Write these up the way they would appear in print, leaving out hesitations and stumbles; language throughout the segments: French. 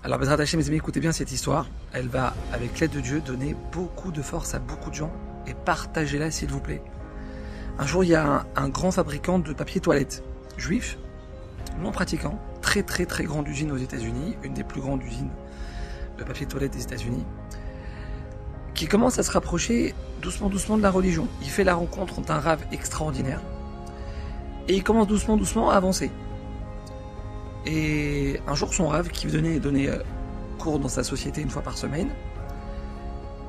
Alors Bezrat Hashem, mes amis, écoutez bien cette histoire. Elle va, avec l'aide de Dieu, donner beaucoup de force à beaucoup de gens et partagez-la s'il vous plaît. Un jour, il y a un grand fabricant de papier toilette, juif, non pratiquant, très grande usine aux États-Unis, une des plus grandes usines de papier toilette des États-Unis, qui commence à se rapprocher doucement de la religion. Il fait la rencontre d'un rave extraordinaire et il commence doucement à avancer. Et un jour, son rave, qui donnait cours dans sa société une fois par semaine,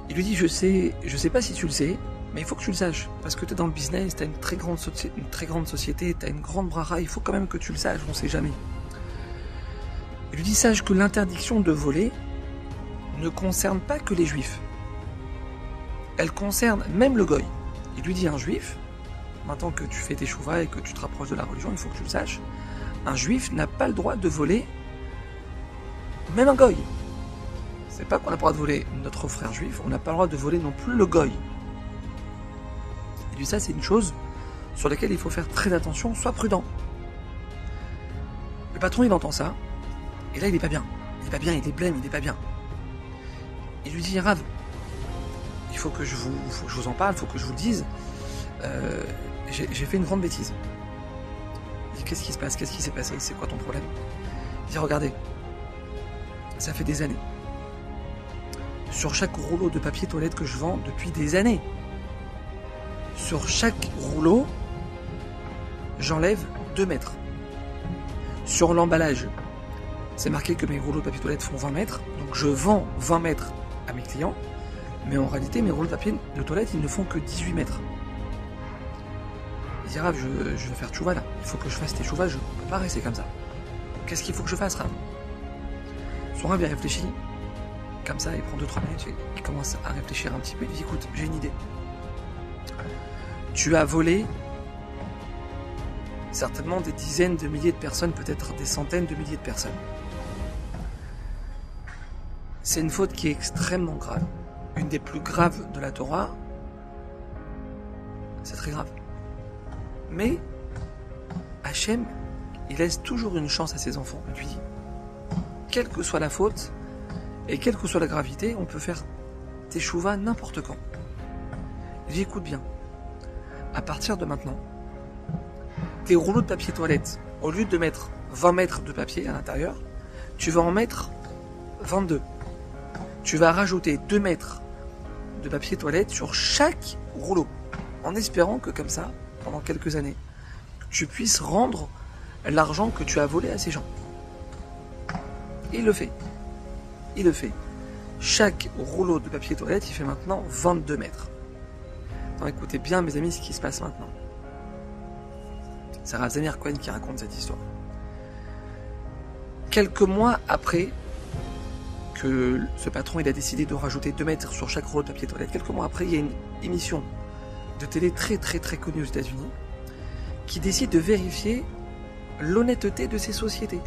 il lui dit, je sais pas si tu le sais, mais il faut que tu le saches, parce que tu es dans le business, tu as une très grande société, tu as une grande bracha, il faut quand même que tu le saches, on sait jamais. Il lui dit, sache que l'interdiction de voler ne concerne pas que les juifs. Elle concerne même le goy. Il lui dit, un juif, maintenant que tu fais tes chouvas et que tu te rapproches de la religion, il faut que tu le saches, un juif n'a pas le droit de voler, même un goy. C'est pas qu'on n'a pas le droit de voler notre frère juif, on n'a pas le droit de voler non plus le goy. Et lui, ça, c'est une chose sur laquelle il faut faire très attention, sois prudent. Le patron, il entend ça, et là, il est pas bien. Il est blême, il est pas bien. Il lui dit, Rav, il faut que je vous en parle, il faut que je vous le dise. J'ai fait une grande bêtise. Il dit, qu'est-ce qui se passe? Qu'est-ce qui s'est passé? C'est quoi ton problème? Il dit, regardez, ça fait des années. Sur chaque rouleau de papier toilette que je vends depuis des années, sur chaque rouleau, j'enlève 2 mètres. Sur l'emballage, c'est marqué que mes rouleaux de papier toilette font 20 mètres, donc je vends 20 mètres à mes clients, mais en réalité, mes rouleaux de papier de toilette, ils ne font que 18 mètres. Il dit, Rav, je vais faire tchouva là, il faut que je fasse tes chouvas, je ne peux pas rester comme ça. Qu'est-ce qu'il faut que je fasse, Rav? Son Rav, il réfléchit, comme ça, il prend 2-3 minutes, il commence à réfléchir un petit peu, il dit, écoute, j'ai une idée. Tu as volé certainement des dizaines de milliers de personnes, peut-être des centaines de milliers de personnes. C'est une faute qui est extrêmement grave. Une des plus graves de la Torah. C'est très grave. Mais Hachem, il laisse toujours une chance à ses enfants. Il lui dit, quelle que soit la faute et quelle que soit la gravité, on peut faire tes chouvas n'importe quand. Il dit, écoute bien, à partir de maintenant, tes rouleaux de papier toilette, au lieu de mettre 20 mètres de papier à l'intérieur, tu vas en mettre 22. Tu vas rajouter 2 mètres de papier toilette sur chaque rouleau, en espérant que comme ça, pendant quelques années, tu puisses rendre l'argent que tu as volé à ces gens. Et il le fait. Chaque rouleau de papier toilette, il fait maintenant 22 mètres. Donc écoutez bien, mes amis, ce qui se passe maintenant. C'est Rav Zamir Cohen qui raconte cette histoire. Quelques mois après que ce patron il a décidé de rajouter 2 mètres sur chaque rouleau de papier toilette, quelques mois après, il y a une émission de télé très connue aux États-Unis qui décide de vérifier l'honnêteté de ces sociétés.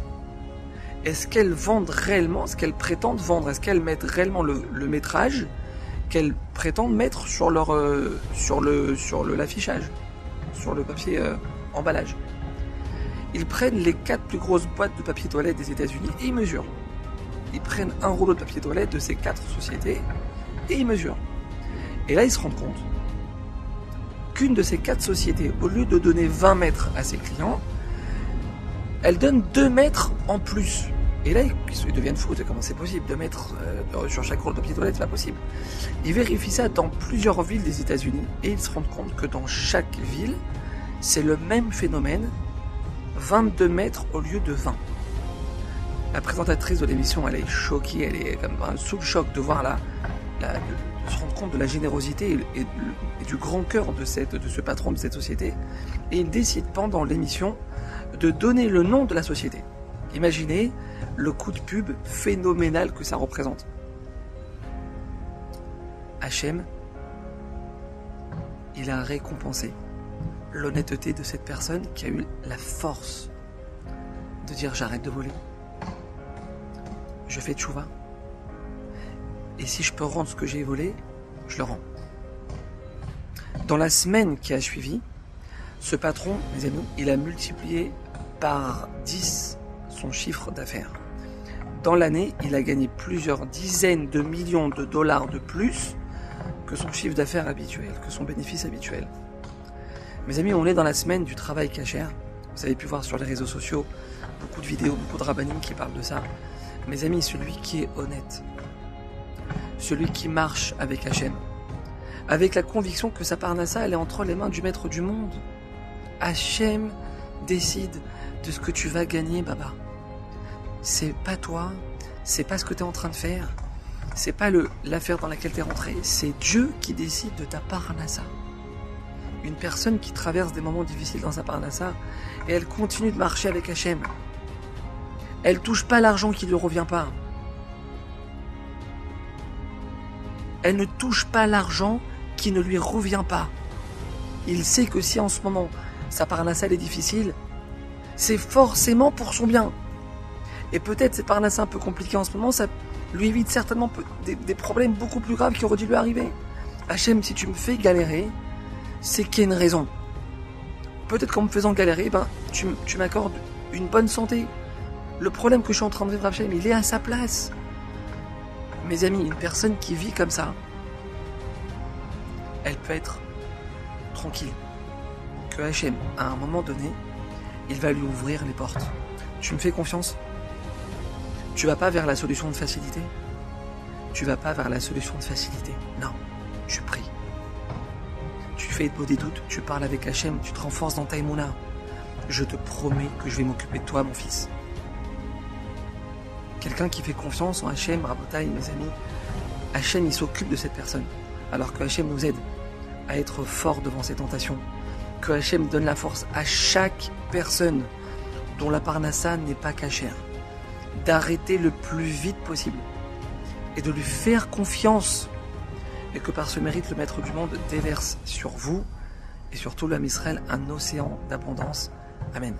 Est-ce qu'elles vendent réellement ce qu'elles prétendent vendre? Est-ce qu'elles mettent réellement le métrage qu'elles prétendent mettre sur l'affichage, sur le papier emballage? Ils prennent les 4 plus grosses boîtes de papier toilette des États-Unis et ils mesurent. Ils prennent un rouleau de papier toilette de ces 4 sociétés et ils mesurent. Et là, ils se rendent compte qu'une de ces 4 sociétés, au lieu de donner 20 mètres à ses clients, elle donne 2 mètres en plus. Et là, ils deviennent fous. Comment c'est possible? 2 mètres sur chaque rouleau de papier toilette, c'est pas possible. Ils vérifient ça dans plusieurs villes des États-Unis et ils se rendent compte que dans chaque ville, c'est le même phénomène, 22 mètres au lieu de 20. La présentatrice de l'émission, elle est choquée, elle est comme sous le choc de voir de se rendre compte de la générosité et du grand cœur de ce patron de cette société. Et il décide pendant l'émission de donner le nom de la société. Imaginez le coup de pub phénoménal que ça représente. Hachem, il a récompensé l'honnêteté de cette personne qui a eu la force de dire j'arrête de voler. Je fais tchouva. Et si je peux rendre ce que j'ai volé, je le rends. Dans la semaine qui a suivi, ce patron, mes amis, il a multiplié par 10 son chiffre d'affaires. dans l'année, il a gagné plusieurs dizaines de millions de dollars de plus que son chiffre d'affaires habituel, que son bénéfice habituel. Mes amis, on est dans la semaine du travail cachère. Vous avez pu voir sur les réseaux sociaux beaucoup de vidéos, beaucoup de rabbinim qui parlent de ça. Mes amis, celui qui est honnête, celui qui marche avec Hachem, avec la conviction que sa parnassa, elle est entre les mains du maître du monde. Hachem décide de ce que tu vas gagner, Baba. C'est pas toi, c'est pas ce que tu es en train de faire, c'est pas l'affaire dans laquelle tu es rentré, c'est Dieu qui décide de ta parnassa. Une personne qui traverse des moments difficiles dans sa parnassa et elle continue de marcher avec Hachem. Elle touche pas l'argent qui ne lui revient pas. Elle ne touche pas l'argent qui ne lui revient pas. Il sait que si en ce moment sa parnassa est difficile, c'est forcément pour son bien. Et peut-être cette parnassa un peu compliquée en ce moment, ça lui évite certainement des problèmes beaucoup plus graves qui auraient dû lui arriver. Hachem, si tu me fais galérer, c'est qu'il y a une raison. Peut-être qu'en me faisant galérer, tu m'accordes une bonne santé. Le problème que je suis en train de vivre, Hachem, il est à sa place. Mes amis, une personne qui vit comme ça, elle peut être tranquille. Que Hachem, à un moment donné, il va lui ouvrir les portes. Tu me fais confiance? Tu vas pas vers la solution de facilité? Tu vas pas vers la solution de facilité. Non, tu pries. Tu fais des doutes, tu parles avec Hachem, tu te renforces dans ta émouna. Je te promets que je vais m'occuper de toi, mon fils. Quelqu'un qui fait confiance en Hachem, Rabotai, mes amis, Hachem, il s'occupe de cette personne. Alors que Hachem nous aide à être fort devant ces tentations. Que Hachem donne la force à chaque personne dont la parnassa n'est pas cachère, d'arrêter le plus vite possible et de lui faire confiance, et que par ce mérite le Maître du monde déverse sur vous et sur tout l'homme Israël un océan d'abondance. Amen.